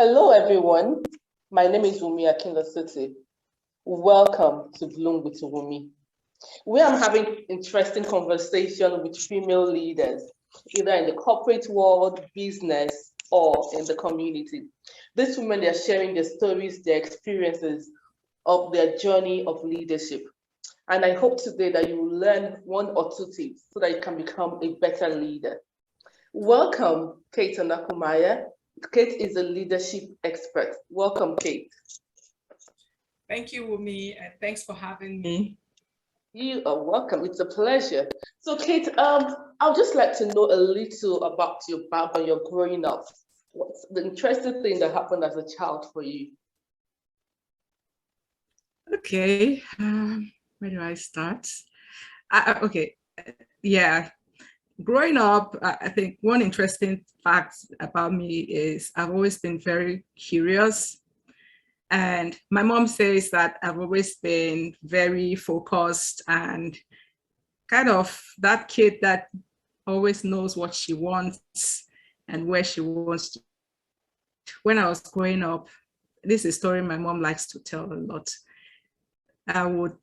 Hello, everyone. My name is Wunmi. Welcome to Bloom with Wunmi, where I'm having interesting conversation with female leaders, either in the corporate world, business, or in the community. These women, they're sharing their stories, their experiences of their journey of leadership. And I hope today that you will learn one or two tips so that you can become a better leader. Welcome, Kate Onakomaiya. Kate is a leadership expert. Welcome, Kate. Thank you, Wunmi, and thanks for having me. You are welcome. It's a pleasure. So, Kate, I'd just like to know a little about your background, your growing up. What's the interesting thing that happened as a child for you? Okay, where do I start? Okay, yeah. Growing up, I think one interesting fact about me is I've always been very curious. And my mom says that I've always been very focused and kind of that kid that always knows what she wants and where she wants to. When I was growing up, this is a story my mom likes to tell a lot. I would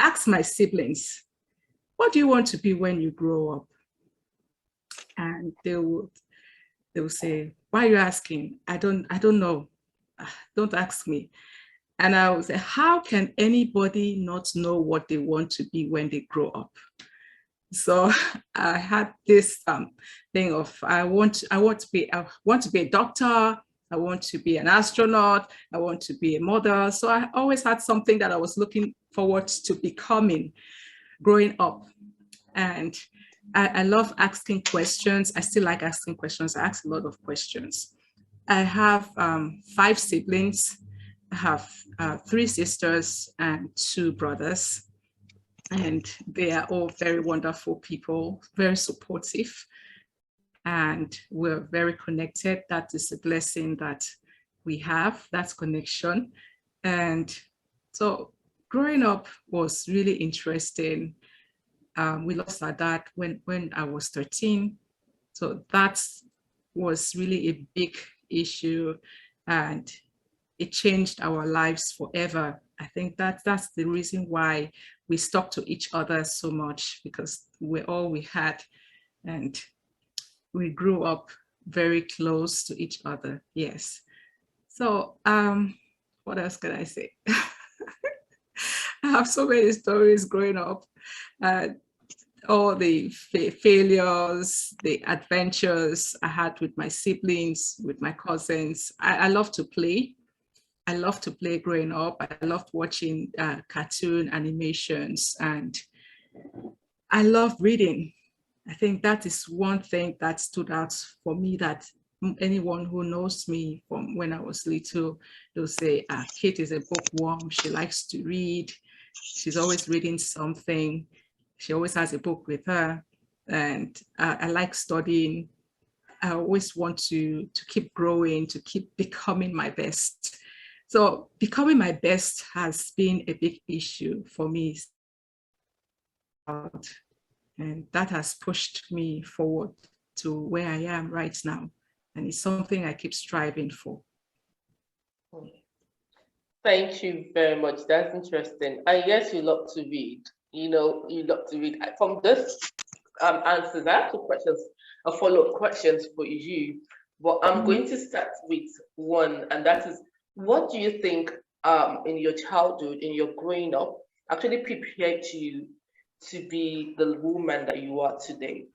ask my siblings, what do you want to be when you grow up? And they would say, why are you asking? I don't know. Don't ask me. And I would say, how can anybody not know what they want to be when they grow up? So I had this thing of I want to be a doctor. I want to be an astronaut. I want to be a model. So I always had something that I was looking forward to becoming growing up. And I love asking questions. I still like asking questions. I ask a lot of questions. I have 5 siblings. I have 3 sisters and 2 brothers. And they are all very wonderful people, very supportive. And we're very connected. That is a blessing that we have, that connection. And so growing up was really interesting. We lost our dad when I was 13. So that was really a big issue and it changed our lives forever. I think that's the reason why we stuck to each other so much, because we're all we had and we grew up very close to each other. Yes. So what else can I say? I have so many stories growing up. All the failures, the adventures I had with my siblings, with my cousins. I love to play. I loved to play growing up. I loved watching cartoon animations and I love reading. I think that is one thing that stood out for me, that anyone who knows me from when I was little, they'll say, Kate is a bookworm. She likes to read. She's always reading something. She always has a book with her. And I like studying. I always want to keep growing, to keep becoming my best. So becoming my best has been a big issue for me. And that has pushed me forward to where I am right now. And it's something I keep striving for. Thank you very much. That's interesting. I guess you love to read. You love to read. From this answers, I have 2 questions, a follow-up questions for you. But I'm going to start with one, and that is, what do you think in your childhood, in your growing up, actually prepared you to be the woman that you are today?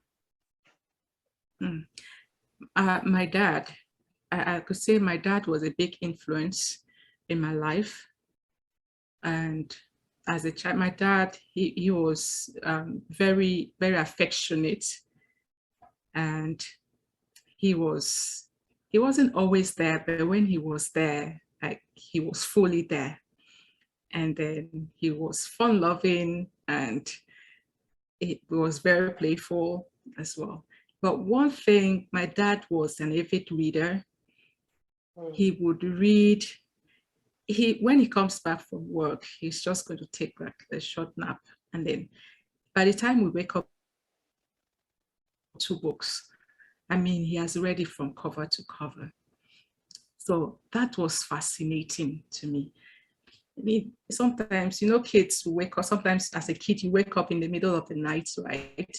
My dad, I could say my dad was a big influence in my life. And as a child, my dad, he was very, very affectionate. And he wasn't always there, but when he was there, like he was fully there. And then he was fun-loving and it was very playful as well. But one thing, my dad was an avid reader. He would read. When he comes back from work, he's just going to take like a short nap. And then by the time we wake up, 2 books. I mean, he has read it from cover to cover. So that was fascinating to me. I mean, sometimes, kids wake up, sometimes as a kid, you wake up in the middle of the night, right?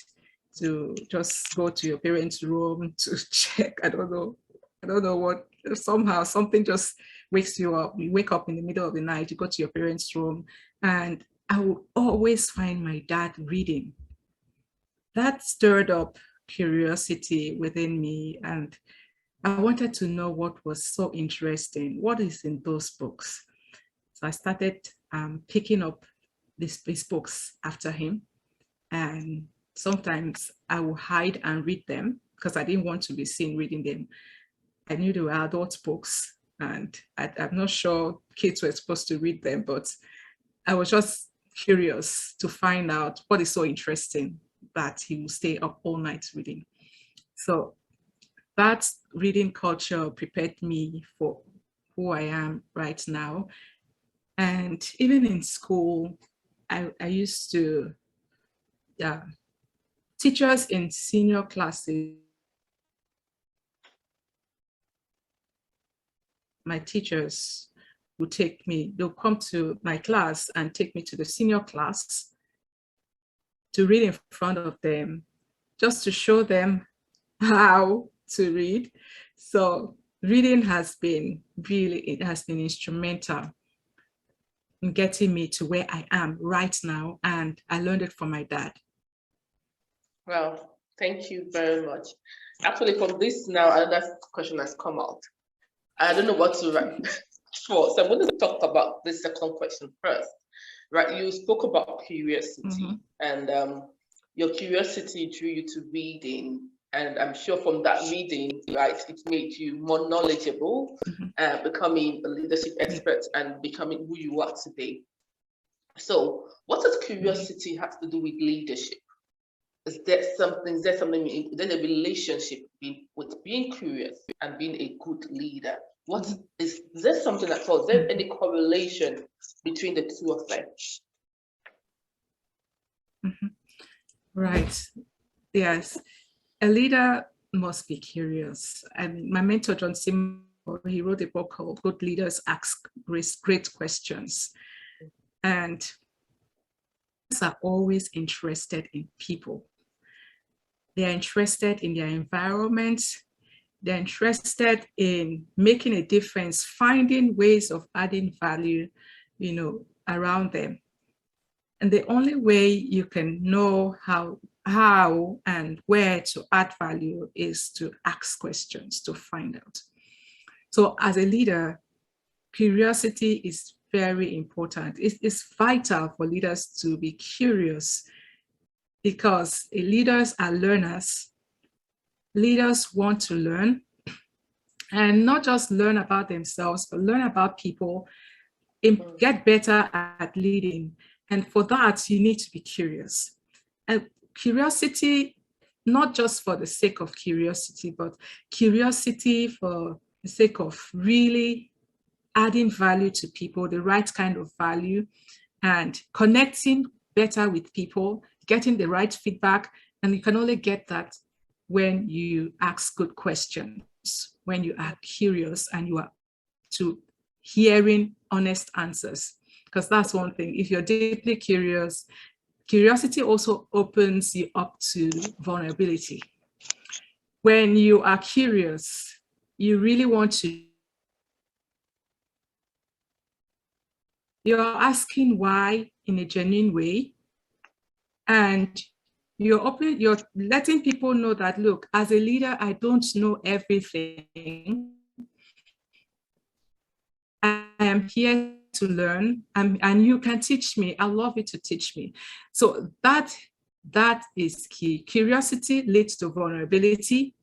To just go to your parents' room to check. I don't know what, somehow something just wakes you up. You wake up in the middle of the night, you go to your parents' room, and I would always find my dad reading. That stirred up curiosity within me, and I wanted to know what was so interesting. What is in those books? So I started picking up these books after him. And sometimes I would hide and read them because I didn't want to be seen reading them. I knew they were adult books, and I'm not sure kids were supposed to read them, but I was just curious to find out what is so interesting that he will stay up all night reading. So that reading culture prepared me for who I am right now. And even in school, I used to, teachers in senior classes, my teachers would they'll come to my class and take me to the senior class to read in front of them, just to show them how to read. So reading it has been instrumental in getting me to where I am right now. And I learned it from my dad. Well, thank you very much. Actually, from this now, another question has come out. I don't know what to write for. So I'm going to talk about this second question first. Right, you spoke about curiosity, and your curiosity drew you to reading, and I'm sure from that reading, right, it made you more knowledgeable, becoming a leadership expert and becoming who you are today. So, what does curiosity have to do with leadership? Is there there's a relationship with being curious and being a good leader? Is there something at all? Is there any correlation between the two of them? Right. Yes. A leader must be curious. And my mentor, John Seymour, he wrote a book called Good Leaders Ask Great Questions. And leaders are always interested in people. They're interested in their environment. They're interested in making a difference, finding ways of adding value, around them. And the only way you can know how and where to add value is to ask questions to find out. So as a leader, curiosity is very important. It's vital for leaders to be curious, because leaders are learners. Leaders want to learn, and not just learn about themselves, but learn about people, get better at leading. And for that, you need to be curious. And curiosity, not just for the sake of curiosity, but curiosity for the sake of really adding value to people, the right kind of value, and connecting better with people, getting the right feedback. And you can only get that when you ask good questions, when you are curious and you are to hearing honest answers. Because that's one thing. If you're deeply curious, curiosity also opens you up to vulnerability. When you are curious, you really want to, you're asking why in a genuine way, and you're letting people know that, look, as a leader, I don't know everything. I am here to learn, and you can teach me. I love you to teach me. So that is key. Curiosity leads to vulnerability,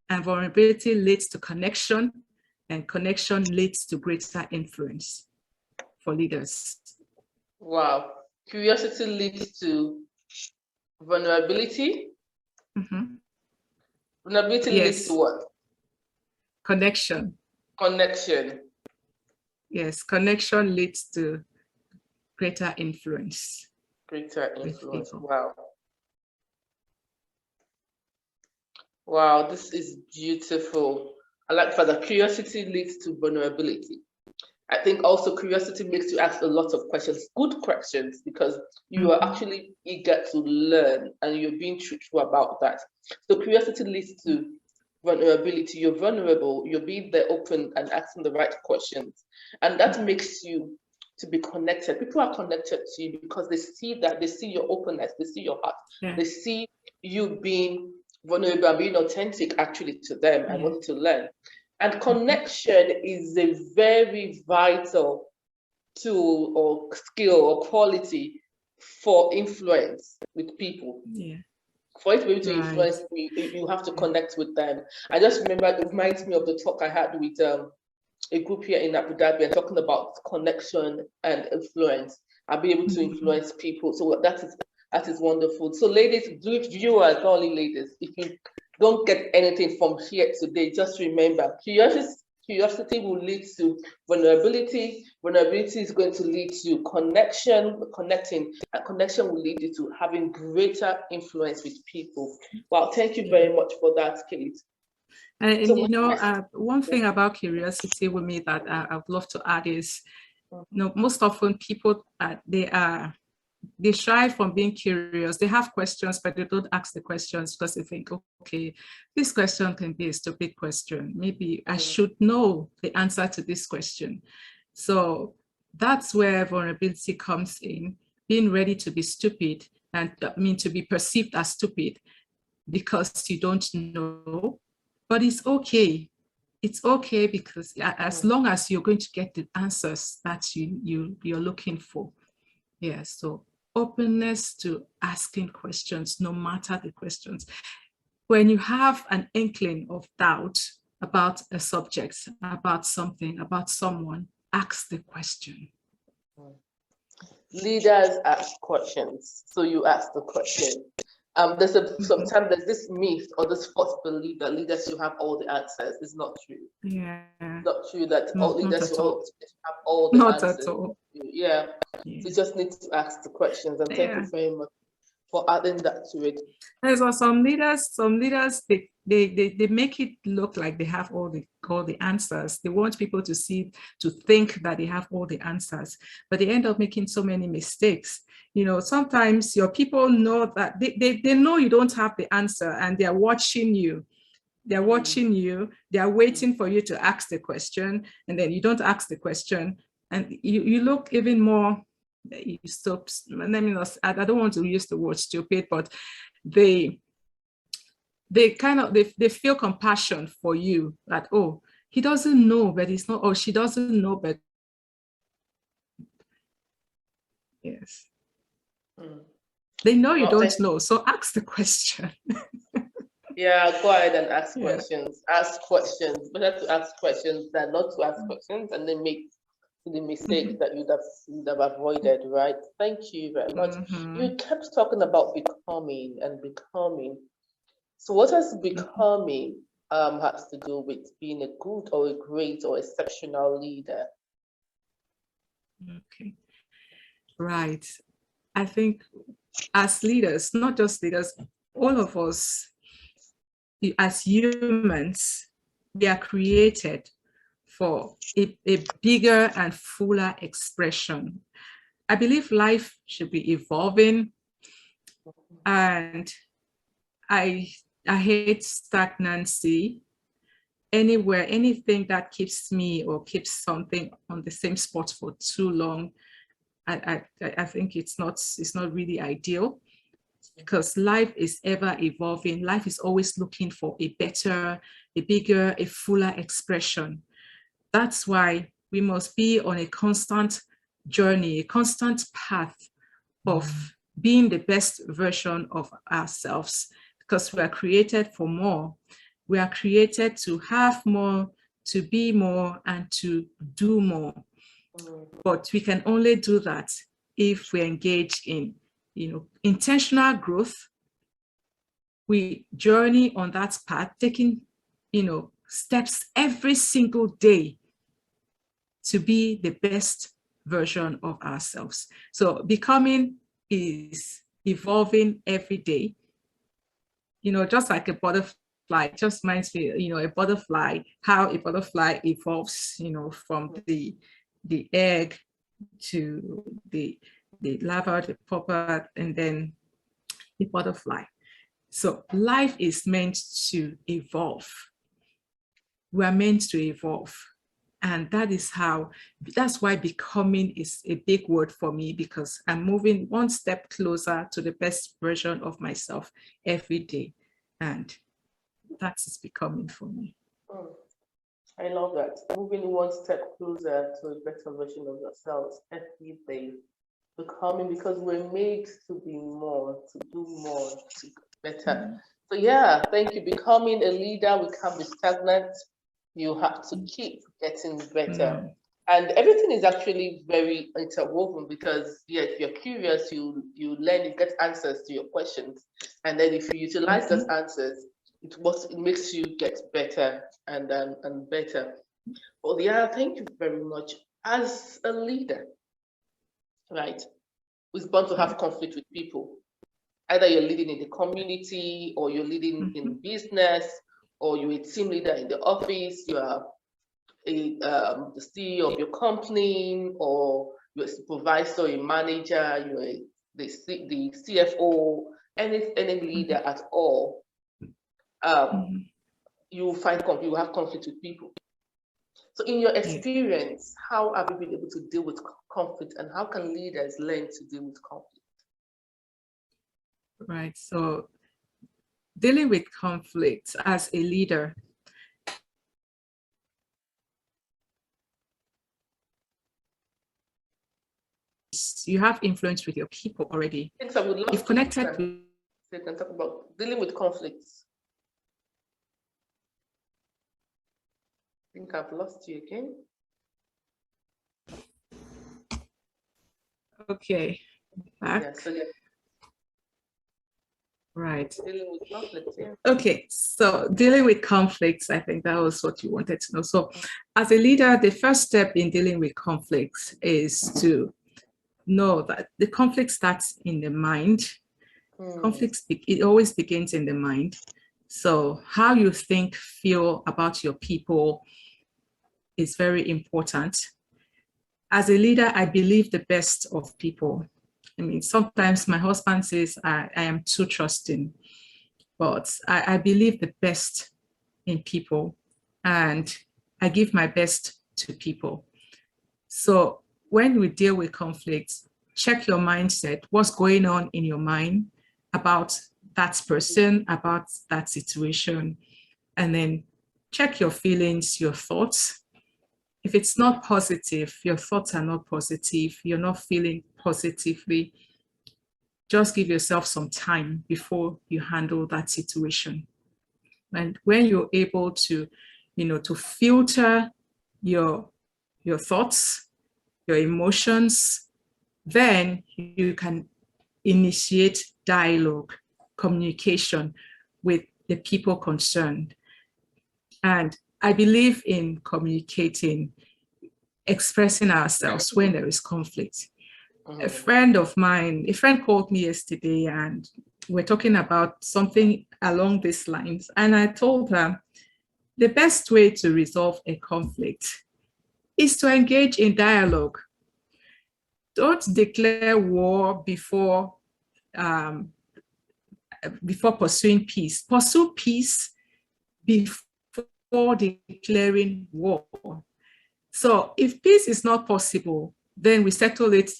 and vulnerability leads to connection, and connection leads to greater influence for leaders. Wow. Curiosity leads to vulnerability. Vulnerability leads to what? Connection. Connection. Yes, connection leads to greater influence. Greater influence. Wow. Wow, this is beautiful. I like further curiosity leads to vulnerability. I think also curiosity makes you ask a lot of questions, good questions, because you are actually eager to learn and you're being truthful about that. So curiosity leads to vulnerability. You're vulnerable, you're being there open and asking the right questions. And that makes you to be connected. People are connected to you because they see that, they see your openness, they see your heart, they see you being vulnerable and being authentic actually to them and wanting to learn. And connection is a very vital tool or skill or quality for influence with people. Yeah. For it to be able to influence me, you have to connect with them. I just remember, it reminds me of the talk I had with a group here in Abu Dhabi and talking about connection and influence. I'll be able to influence people. So that is wonderful. So ladies, viewers, not only ladies, if you don't get anything from here today, just remember, curiosity will lead to vulnerability. Vulnerability is going to lead to connecting, and connection will lead you to having greater influence with people. Well, thank you very much for that, Kate. And so, you know, one thing about curiosity with me that I'd love to add is, you know, most often people, they shy from being curious. They have questions, but they don't ask the questions because they think, okay, this question can be a stupid question. Maybe I should know the answer to this question. So that's where vulnerability comes in, being ready to be stupid, and to be perceived as stupid because you don't know. But it's okay. It's okay because as long as you're going to get the answers that you're looking for. Yeah, so openness to asking questions, no matter the questions. When you have an inkling of doubt about a subject, about something, about someone, ask the question. Leaders ask questions, so you ask the question. Sometimes there's this myth or this false belief that leaders should have all the answers. It's not true. Yeah. It's not true that all leaders should have all the answers. Not at all. Yeah. You just need to ask the questions, and thank you very much for adding that to it. There's also some leaders they make it look like they have all the answers. They want people to think that they have all the answers, but they end up making so many mistakes. You know, sometimes your people know that they know you don't have the answer, and they're watching you. They're watching you. They're waiting for you to ask the question, and then you don't ask the question, and you look even more. I don't want to use the word stupid, but they feel compassion for you that, oh, he doesn't know, but he's not, or she doesn't know, but yes. They know you don't know, so ask the question. Yeah, go ahead and ask questions. Ask questions. Better to ask questions than not to ask questions and then make the mistakes that you'd have avoided, right? Thank you very much. You kept talking about becoming and becoming. So what does becoming has to do with being a good or a great or exceptional leader? Okay. Right. I think as leaders, not just leaders, all of us as humans, we are created for a bigger and fuller expression. I believe life should be evolving, and I hate stagnancy. Anything that keeps me or keeps something on the same spot for too long, I think it's not really ideal, because life is ever evolving. Life is always looking for a better, a bigger, a fuller expression. That's why we must be on a constant journey, a constant path of being the best version of ourselves, because we are created for more. We are created to have more, to be more, and to do more. But we can only do that if we engage in, intentional growth. We journey on that path, taking, steps every single day to be the best version of ourselves. So becoming is evolving every day. Just like a butterfly butterfly. It just reminds me, a butterfly, how a butterfly evolves, from the egg to the larva, the pupa, and then the butterfly. So life is meant to evolve. We are meant to evolve. And that's why becoming is a big word for me, because I'm moving one step closer to the best version of myself every day. And that is becoming for me. I love that. Moving one step closer to a better version of yourselves every day. Becoming, because we're made to be more, to do more, to get better. So yeah, thank you. Becoming a leader, we can't be stagnant. You have to keep getting better. And everything is actually very interwoven, because yes, if you're curious, you learn, you get answers to your questions. And then if you utilize those answers, it makes you get better and better. Well, yeah, thank you very much. As a leader, right, who's bound to have conflict with people, either you're leading in the community, or you're leading in business, or you're a team leader in the office, you are the CEO of your company, or you're a supervisor, a manager, you're the CFO, any leader at all. You have conflict with people. So in your experience, how have you been able to deal with conflict, and how can leaders learn to deal with conflict? Right. So dealing with conflict as a leader, you have influence with your people already. Things I would love You've connected with. So you can talk about dealing with conflicts. I think I've lost you again. Okay. Back. Yeah, so yeah. Right. Dealing with conflicts, yeah. Okay, so dealing with conflicts, I think that was what you wanted to know. So as a leader, the first step in dealing with conflicts is to know that the conflict starts in the mind. Conflicts, it always begins in the mind. So how you think, feel about your people is very important. As a leader, I believe the best of people. I mean, sometimes my husband says I am too trusting, but I believe the best in people, and I give my best to people. So when we deal with conflicts, check your mindset, what's going on in your mind about that person, about that situation, and then check your feelings, your thoughts. If it's not positive, your thoughts are not positive, you're not feeling positively, just give yourself some time before you handle that situation. And when you're able to, to filter your thoughts, your emotions, then you can initiate dialogue, communication with the people concerned. And I believe in communicating, expressing ourselves when there is conflict. A friend called me yesterday, and we're talking about something along these lines. And I told her the best way to resolve a conflict is to engage in dialogue. Don't declare war before pursuing peace. Pursue peace before declaring war. So if peace is not possible, then we settle it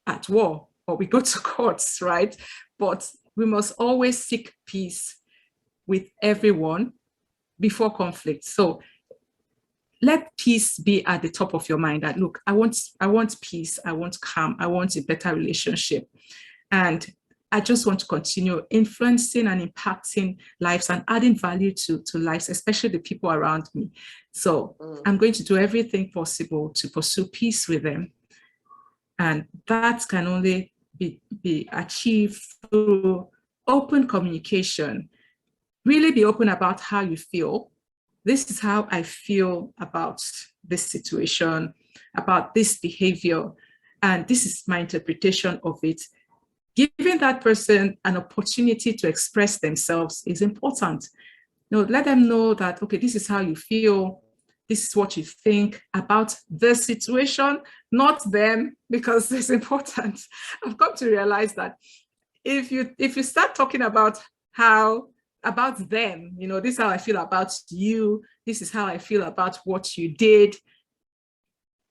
at war, or we go to courts, right? But we must always seek peace with everyone before conflict. So let peace be at the top of your mind. That look, I want peace, I want calm, I want a better relationship. And I just want to continue influencing and impacting lives and adding value to lives, especially the people around me. So I'm going to do everything possible to pursue peace with them. And that can only be achieved through open communication. Really be open about how you feel. This is how I feel about this situation, about this behavior, and this is my interpretation of it. Giving that person an opportunity to express themselves is important. let them know that, okay, this is how you feel. This is what you think about the situation, not them, because it's important. I've come to realize that if you start talking about them, this is how I feel about you, this is how I feel about what you did,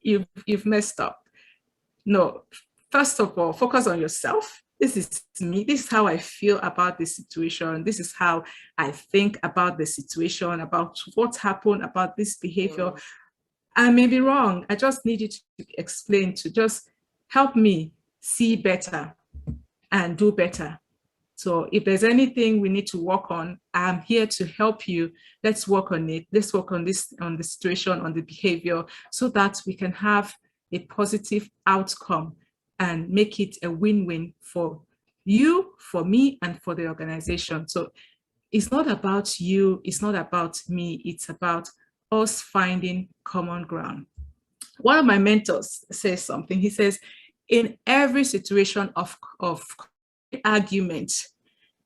you've messed up. No, first of all, focus on yourself. This is me. This is how I feel about the situation. This is how I think about the situation, about what happened, about this behavior. I may be wrong. I just need you to explain, to just help me see better and do better. So if there's anything we need to work on, I'm here to help you. Let's work on it. Let's work on this, on the situation, on the behavior, so that we can have a positive outcome and make it a win-win for you, for me, and for the organization. So it's not about you, it's not about me, it's about us finding common ground. One of my mentors says something. He says, in every situation of argument,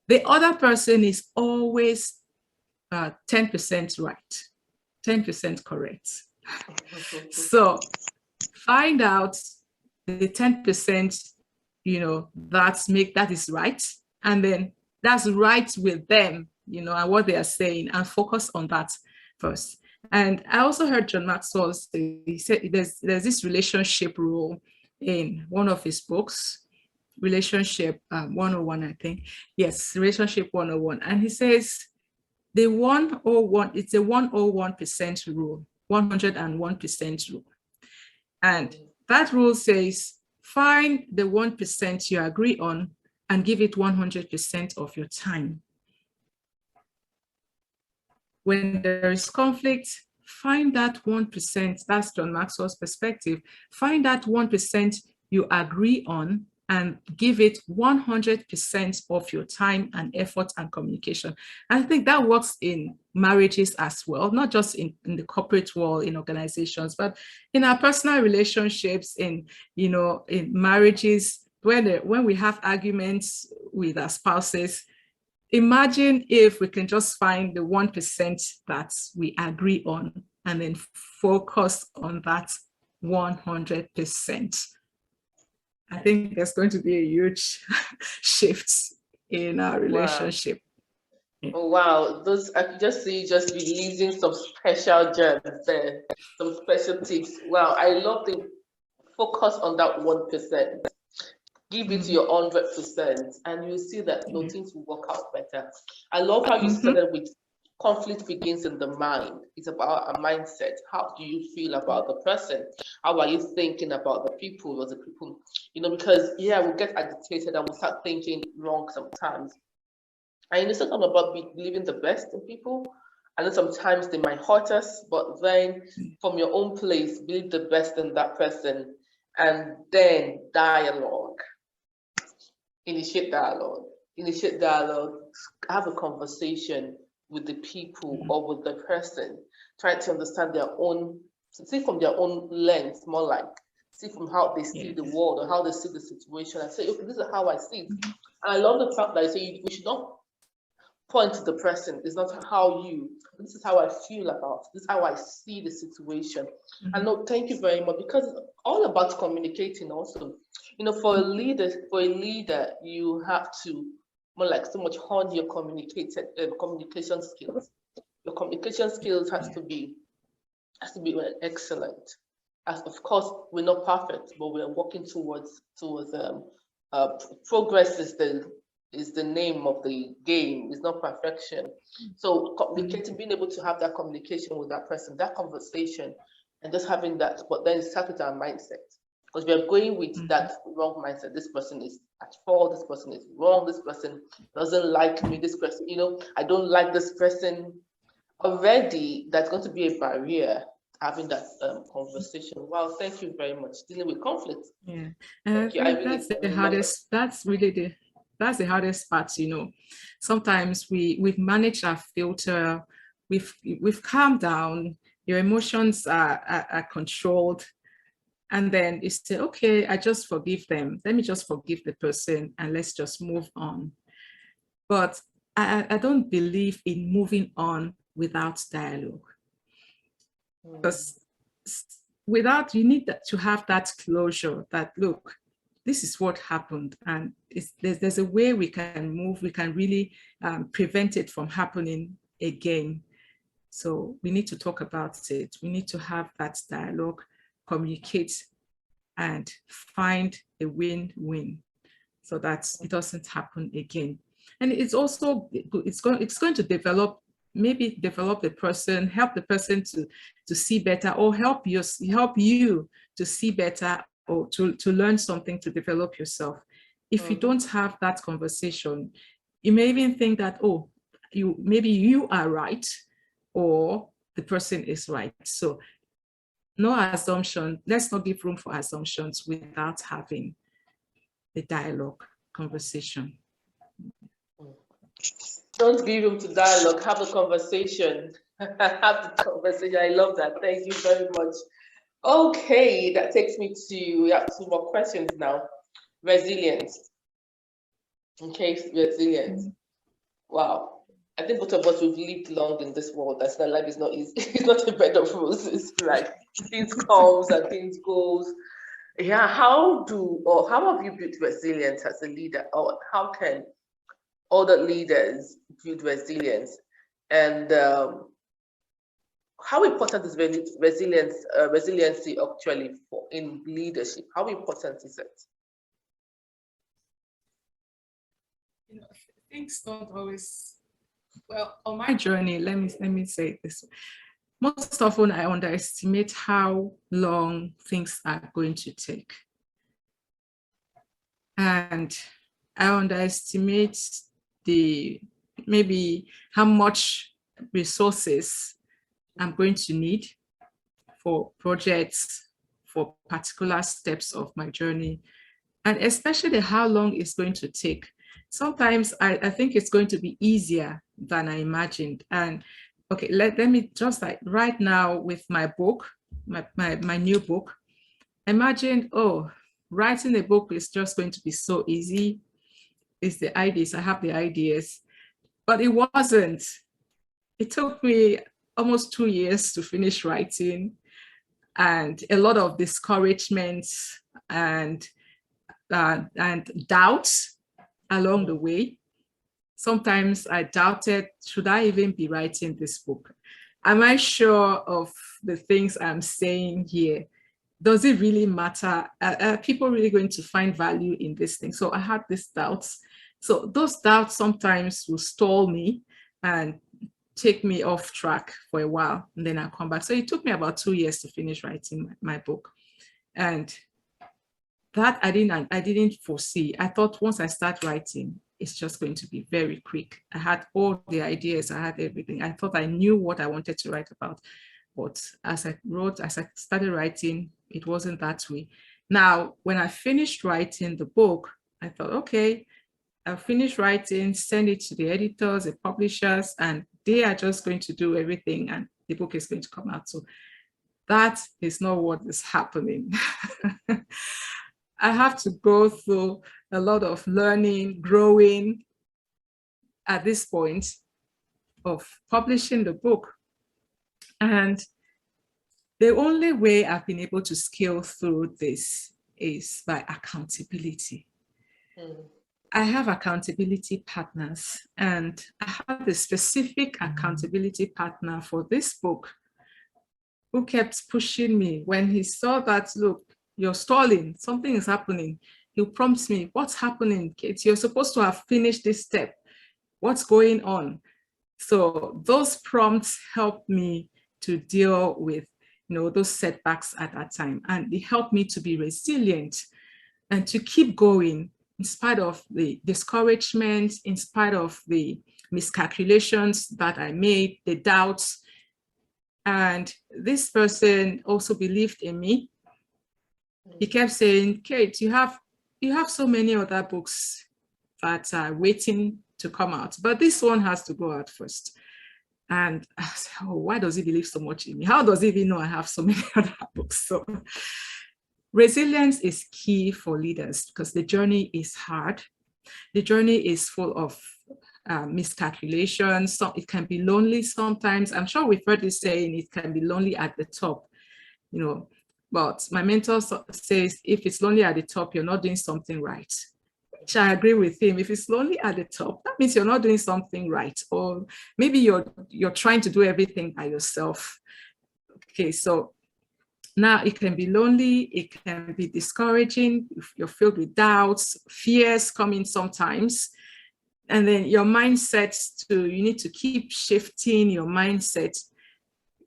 the other person is always 10% right, 10% correct. So find out the 10%, that is right, and then that's right with them, and what they are saying, and focus on that first. And I also heard John Maxwell say, he said there's this relationship rule in one of his books, Relationship 101, I think. Yes, Relationship 101. And he says the 101, it's a 101% rule, 101% rule. And that rule says, find the 1% you agree on and give it 100% of your time. When there is conflict, find that 1%, that's John Maxwell's perspective, find that 1% you agree on and give it 100% of your time and effort and communication. And I think that works in marriages as well, not just in the corporate world, in organizations, but in our personal relationships, in marriages, when we have arguments with our spouses. Imagine if we can just find the 1% that we agree on and then focus on that 100%. I think there's going to be a huge shift in our relationship. Wow, those I could just see you just releasing some special gems there, some special tips. Wow, I love the focus on that 1%. Give it your 100%, and you'll see that things will work out better. I love how you started with conflict begins in the mind. It's about a mindset. How do you feel about the person? How are you thinking about the people or the people? Because we'll get agitated and we'll start thinking wrong sometimes. And it's not about believing the best in people. I know sometimes they might hurt us, but then from your own place, believe the best in that person, and then dialogue. Initiate dialogue, have a conversation with the people or with the person, try to understand their own, see from their own lens, more like, see from how they see the world or how they see the situation, and say, okay, this is how I see it. And I love the fact that I say we should not point to the person. It's not this is how I feel about it. This is how I see the situation. And no, thank you very much, because it's all about communicating also. For a leader, you have to more like so much hone your communication skills. Your communication skills has to be excellent. As of course, we're not perfect, but we're working towards progress is the name of the game. It's not perfection. So communicating, being able to have that communication with that person, that conversation, and just having that, but then start with our mindset. Because we are going with that wrong mindset. This person is at fault, this person is wrong, this person doesn't like me, this person, I don't like this person. Already, that's going to be a barrier, having that conversation. Wow, thank you very much. Dealing with conflict. Yeah, and I think that's the hardest, that's the hardest part, Sometimes we've managed our filter, we've calmed down, your emotions are controlled. And then you say, okay, I just forgive them. Let me just forgive the person and let's just move on. But I don't believe in moving on without dialogue. Because without, you need to have that closure that, look, this is what happened, and there's a way we can move, we can really prevent it from happening again. So we need to talk about it. We need to have that dialogue, communicate, and find a win-win so that it doesn't happen again. And it's also, it's going to develop the person, help the person to see better, or help you to see better, or to learn something, to develop yourself. If you don't have that conversation, you may even think that, oh, maybe you are right, or the person is right. So no assumption. Let's not give room for assumptions without having a dialogue, conversation. Don't give room to dialogue, have a conversation. Have the conversation. I love that. Thank you very much. Okay, that takes me to, we have 2 more questions now. Resilience. Okay, resilience. Wow. I think both of us, we've lived long in this world. That's not, life is not easy. It's not a bed of roses, right? Things comes and things goes. Yeah, how have you built resilience as a leader? Or how can other leaders build resilience? And how important is resiliency actually in leadership? How important is it? You know, things don't always, well, on my journey, let me say it this way. Most often I underestimate how long things are going to take. And I underestimate maybe how much resources I'm going to need for projects, for particular steps of my journey, and especially how long it's going to take. Sometimes I think it's going to be easier than I imagined. And okay, let me just, like right now with my book, my new book, imagine, oh, writing a book is just going to be so easy. It's the ideas, I have the ideas, but it wasn't. It took me almost 2 years to finish writing, and a lot of discouragement and doubts along the way. Sometimes I doubted, should I even be writing this book? Am I sure of the things I'm saying here? Does it really matter? Are people really going to find value in this thing? So I had these doubts. So those doubts sometimes will stall me and take me off track for a while, and then I'll come back. So it took me about 2 years to finish writing my book. And that I didn't foresee. I thought once I start writing, it's just going to be very quick. I had all the ideas, I had everything. I thought I knew what I wanted to write about. But as I started writing, it wasn't that way. Now, when I finished writing the book, I thought, okay, I'll finish writing, send it to the editors, the publishers, and they are just going to do everything, and the book is going to come out. So that is not what is happening. I have to go through a lot of learning, growing at this point of publishing the book. And the only way I've been able to scale through this is by accountability. I have accountability partners, and I have a specific accountability partner for this book who kept pushing me when he saw that, look, you're stalling, something is happening. He'll prompt me, what's happening, Kate? You're supposed to have finished this step. What's going on? So those prompts helped me to deal with, those setbacks at that time. And they helped me to be resilient and to keep going in spite of the discouragement, in spite of the miscalculations that I made, the doubts. And this person also believed in me. He kept saying, Kate, you have so many other books that are waiting to come out, but this one has to go out first. And I said, oh, why does he believe so much in me? How does he even know I have so many other books? So resilience is key for leaders because the journey is hard. The journey is full of miscalculations. So it can be lonely sometimes. I'm sure we've heard this saying, it can be lonely at the top, you know, but my mentor says, if it's lonely at the top, you're not doing something right. Which I agree with him. If it's lonely at the top, that means you're not doing something right. Or maybe you're trying to do everything by yourself. Okay, so now it can be lonely, it can be discouraging, you're filled with doubts, fears coming sometimes. And then your mindset you need to keep shifting your mindset,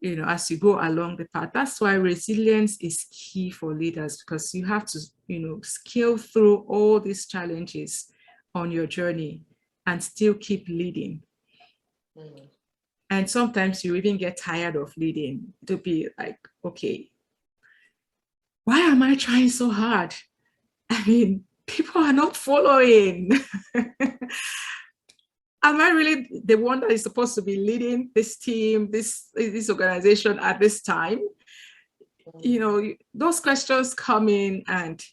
you know, as you go along the path. That's why resilience is key for leaders, because you have to, you know, scale through all these challenges on your journey and still keep leading. Mm. And sometimes you even get tired of leading. To be like, okay, why am I trying so hard? I mean, people are not following. Am I really the one that is supposed to be leading this team, this organization at this time? You know, those questions come in and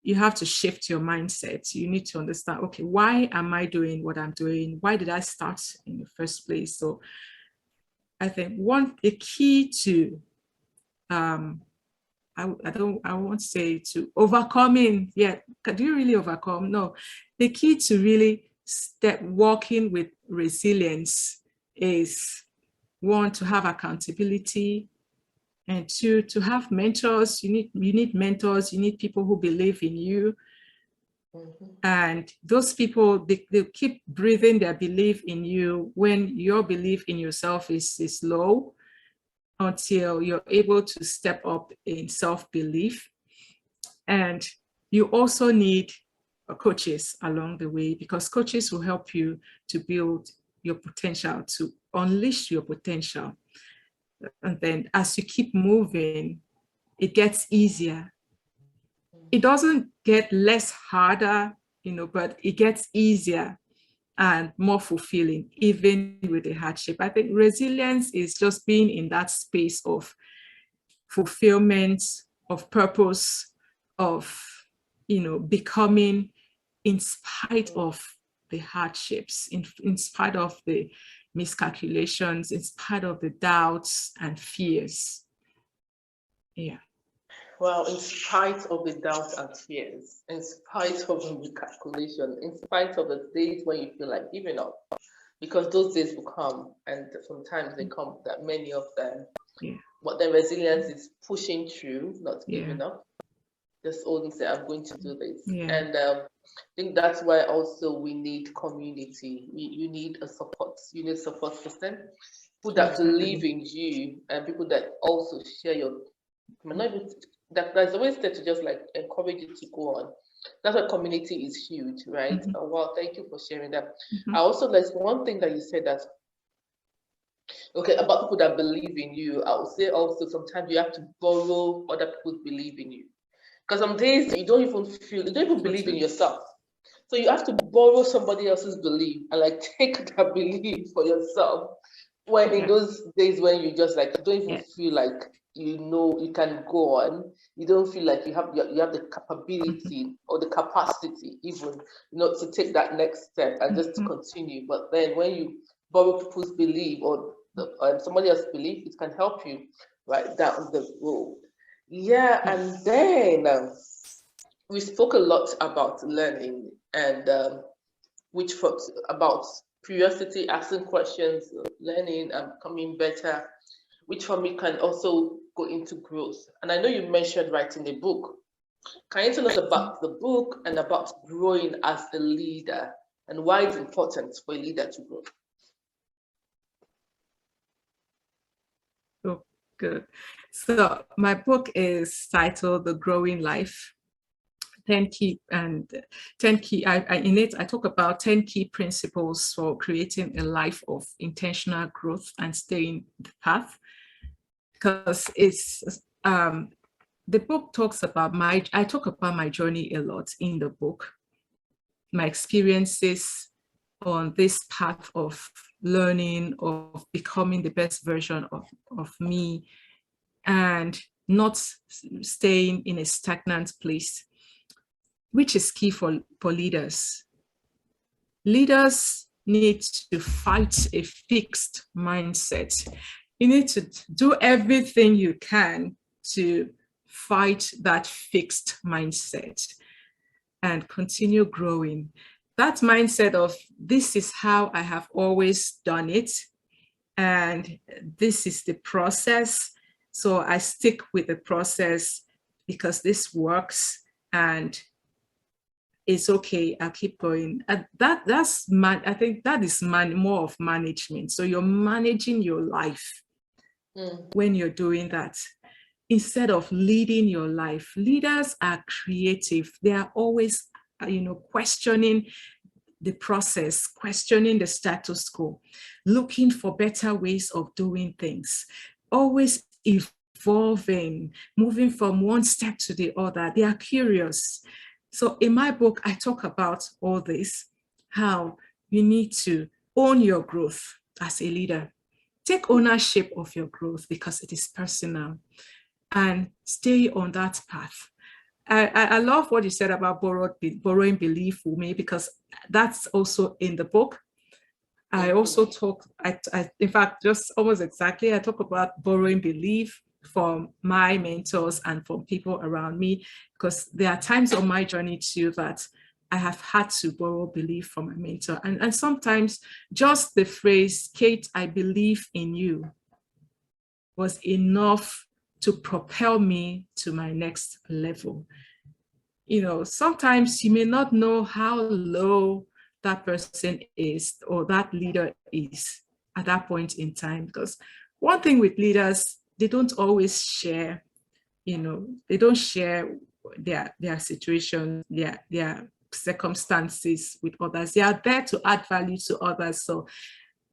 you have to shift your mindset. You need to understand, okay, why am I doing what I'm doing? Why did I start in the first place? So I think a key to, I won't say to overcoming, yeah, do you really overcome? No, the key to really walking with resilience is, one, to have accountability, and two, to have mentors. You need mentors, you need people who believe in you. Mm-hmm. And those people, they keep breathing their belief in you when your belief in yourself is low, until you're able to step up in self-belief. And you also need coaches along the way, because coaches will help you to build your potential, to unleash your potential. And then as you keep moving, it gets easier. It doesn't get less harder, you know, but it gets easier and more fulfilling, even with the hardship. I think resilience is just being in that space of fulfillment, of purpose, of, you know, becoming, in spite of the hardships, in spite of the miscalculations, in spite of the doubts and fears. Yeah. Well, in spite of the doubts and fears, in spite of the miscalculation, in spite of the days when you feel like giving up, because those days will come, and sometimes they come, that many of them. Yeah. But the resilience is pushing through, not giving up. Just only say, I'm going to do this. Yeah. And I think that's why also we need community. You need a support. You need support system, people that believe in you, and people that also share your. That's always there to just like encourage you to go on. That's why community is huge, right? Mm-hmm. Well, thank you for sharing that. Mm-hmm. I also like one thing that you said, that okay, about people that believe in you. I would say also sometimes you have to borrow other people's belief in you, because some days you don't even believe in yourself. So you have to borrow somebody else's belief and like take that belief for yourself. When in those days when you just like, you don't even feel like, you know, you can go on, you don't feel like you have the capability or the capacity even, you know, to take that next step and just to continue. But then when you borrow people's belief or somebody else's belief, it can help you right down the road. Yeah, and then we spoke a lot about learning, and which talks about curiosity, asking questions, learning and becoming better, which for me can also go into growth. And I know you mentioned writing a book. Can you tell us about the book and about growing as a leader, and why it's important for a leader to grow? Oh, good. So my book is titled The Growing Life. 10 key, in it, I talk about 10 key principles for creating a life of intentional growth and staying the path. Because it's, the book talks about I talk about my journey a lot in the book, my experiences on this path of learning, of becoming the best version of me, and not staying in a stagnant place, which is key for leaders. leaders need to fight a fixed mindset. You need to do everything you can to fight that fixed mindset and continue growing. That mindset of this is how I have always done it, and this is the process. So I stick with the process because this works, and it's okay. I'll keep going. And I think that is more of management. So you're managing your life when you're doing that, instead of leading your life. Leaders are creative. They are always, questioning the process, questioning the status quo, looking for better ways of doing things, always evolving, moving from one step to the other. They are curious. So in my book, I talk about all this, how you need to own your growth as a leader. Take ownership of your growth because it is personal, and stay on that path. I love what you said about borrowing belief, Wunmi, because that's also in the book. I also talk, in fact, just almost exactly, I talk about borrowing belief from my mentors and from people around me, because there are times on my journey too that I have had to borrow belief from my mentor. And sometimes just the phrase, Kate, I believe in you, was enough to propel me to my next level. Sometimes you may not know how low that person is or that leader is at that point in time, because one thing with leaders, they don't always share, they don't share their situation, their circumstances with others. They are there to add value to others. So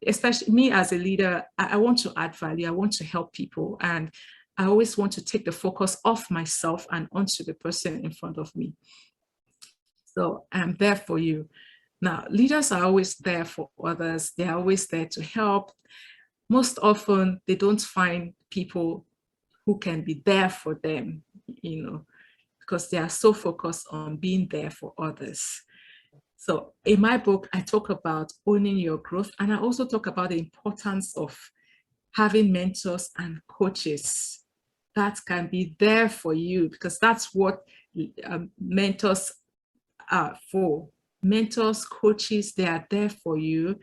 especially me as a leader, I want to add value. I want to help people. And I always want to take the focus off myself and onto the person in front of me. So I'm there for you. Now, leaders are always there for others. They're always there to help. Most often, they don't find people who can be there for them, because they are so focused on being there for others. So in my book, I talk about owning your growth, and I also talk about the importance of having mentors and coaches that can be there for you, because that's what mentors are for. Mentors, coaches, they are there for you.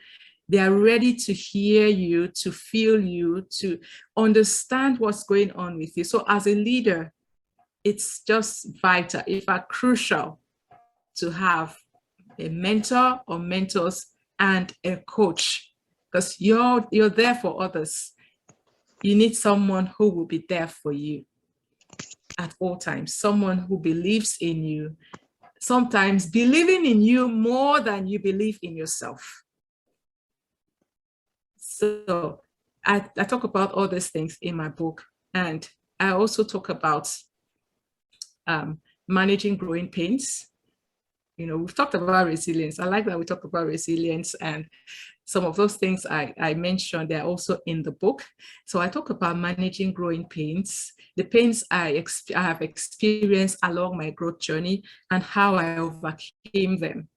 They are ready to hear you, to feel you, to understand what's going on with you. So as a leader, it's just vital, in fact, crucial, to have a mentor or mentors and a coach, because you're there for others. You need someone who will be there for you at all times, someone who believes in you, sometimes believing in you more than you believe in yourself. So I talk about all these things in my book, and I also talk about managing growing pains. We've talked about resilience. I like that we talk about resilience, and some of those things I mentioned, they're also in the book. So I talk about managing growing pains, the pains I have experienced along my growth journey, and how I overcame them.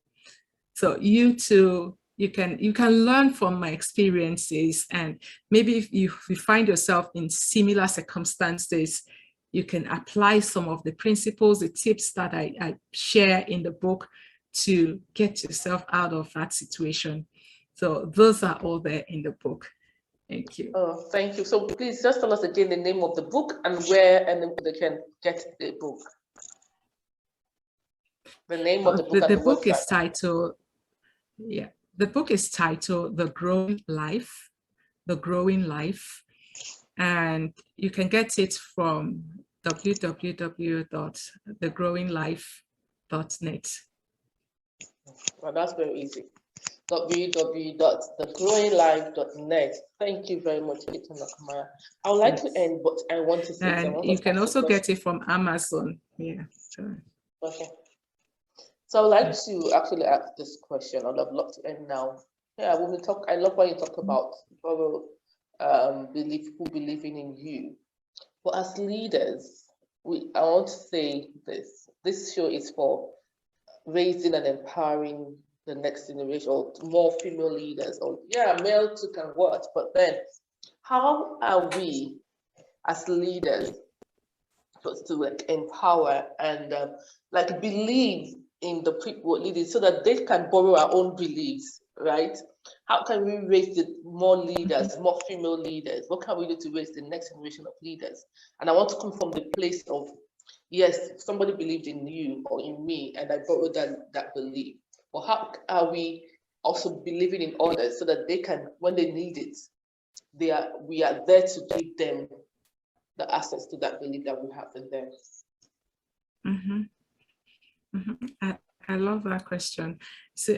So you too, you can learn from my experiences, and maybe if you find yourself in similar circumstances, you can apply some of the principles, the tips that I share in the book to get yourself out of that situation. So those are all there in the book. Thank you. Oh, thank you. So please just tell us again the name of the book and where and they can get the book. The name of the book. The book is titled, the book is titled The Growing Life. The Growing Life. And you can get it from www.thegrowinglife.net. Well, that's very easy. www.thegrowinglife.net. Thank you very much, Kate Onakomaiya. I would like to end, but I want to say, and you can also get it from Amazon. Yeah, sure. Okay. So I would like to actually ask this question. I'd love to end now. Yeah, when we talk, I love when you talk about people believing in you. But as leaders, I want to say this. This show is for raising and empowering the next generation, or more female leaders, or yeah, male too can what, but then how are we as leaders supposed to like empower and like believe in the people leading so that they can borrow our own beliefs, right? How can we raise more leaders, more female leaders? What can we do to raise the next generation of leaders? And I want to come from the place of, yes, somebody believed in you or in me, and I borrowed that belief. But how are we also believing in others so that they can, when they need it, we are there to give them the access to that belief that we have in them. I love that question. So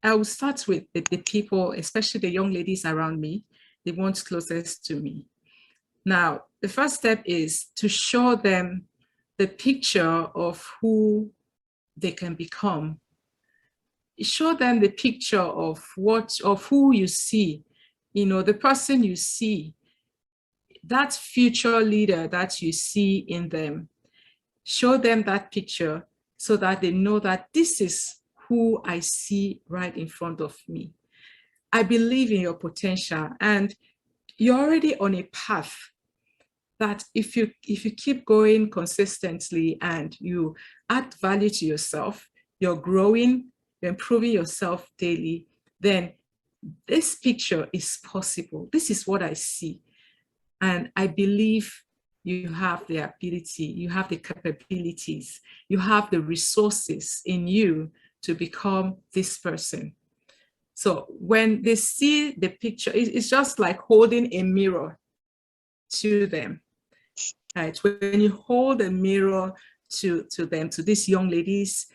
I will start with the people, especially the young ladies around me, the ones closest to me. Now, the first step is to show them the picture of who they can become. Show them the picture of who you see, the person you see, that future leader that you see in them. Show them that picture so that they know that this is who I see right in front of me. I believe in your potential, and you're already on a path that if you keep going consistently and you add value to yourself, you're growing, you're improving yourself daily, then this picture is possible. This is what I see. And I believe you have the ability, you have the capabilities, you have the resources in you to become this person. So when they see the picture, it's just like holding a mirror to them, right? When you hold a mirror to them, to these young ladies,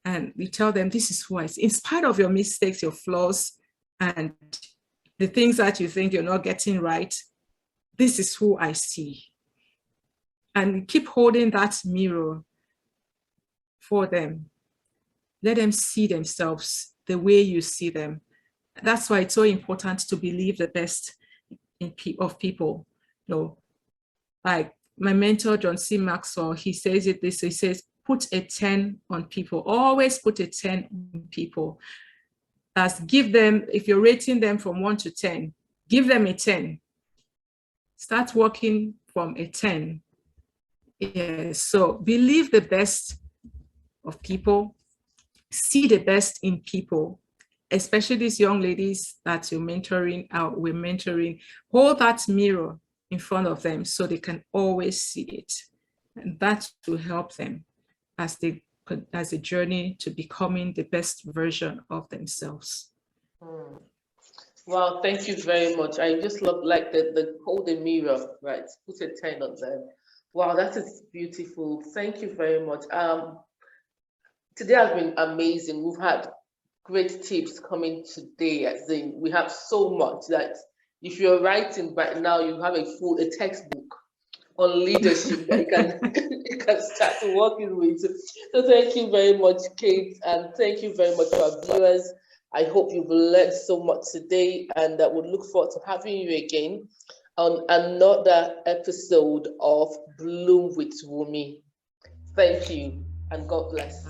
and you tell them, this is who I see, in spite of your mistakes, your flaws, and the things that you think you're not getting right, this is who I see. And keep holding that mirror for them. Let them see themselves the way you see them. That's why it's so important to believe the best of people. Like my mentor, John C. Maxwell, he says it this way, he says, put a 10 on people. Always put a 10 on people. That's give them, if you're rating them from 1 to 10, give them a 10. Start working from a 10. Yes, so believe the best of people, see the best in people, especially these young ladies that we're mentoring, hold that mirror in front of them so they can always see it. And that will help them as a journey to becoming the best version of themselves. Wow, thank you very much. I just love like the hold the mirror, right? Put a 10 on them. Wow, that is beautiful. Thank you very much. Today has been amazing. We've had great tips coming today. As in, we have so much that if you're writing right now, you have a textbook on leadership that you can start working with. So thank you very much, Kate, and thank you very much to our viewers. I hope you've learned so much today, and that would look forward to having you again on another episode of Bloom with Wunmi. Thank you, and God bless.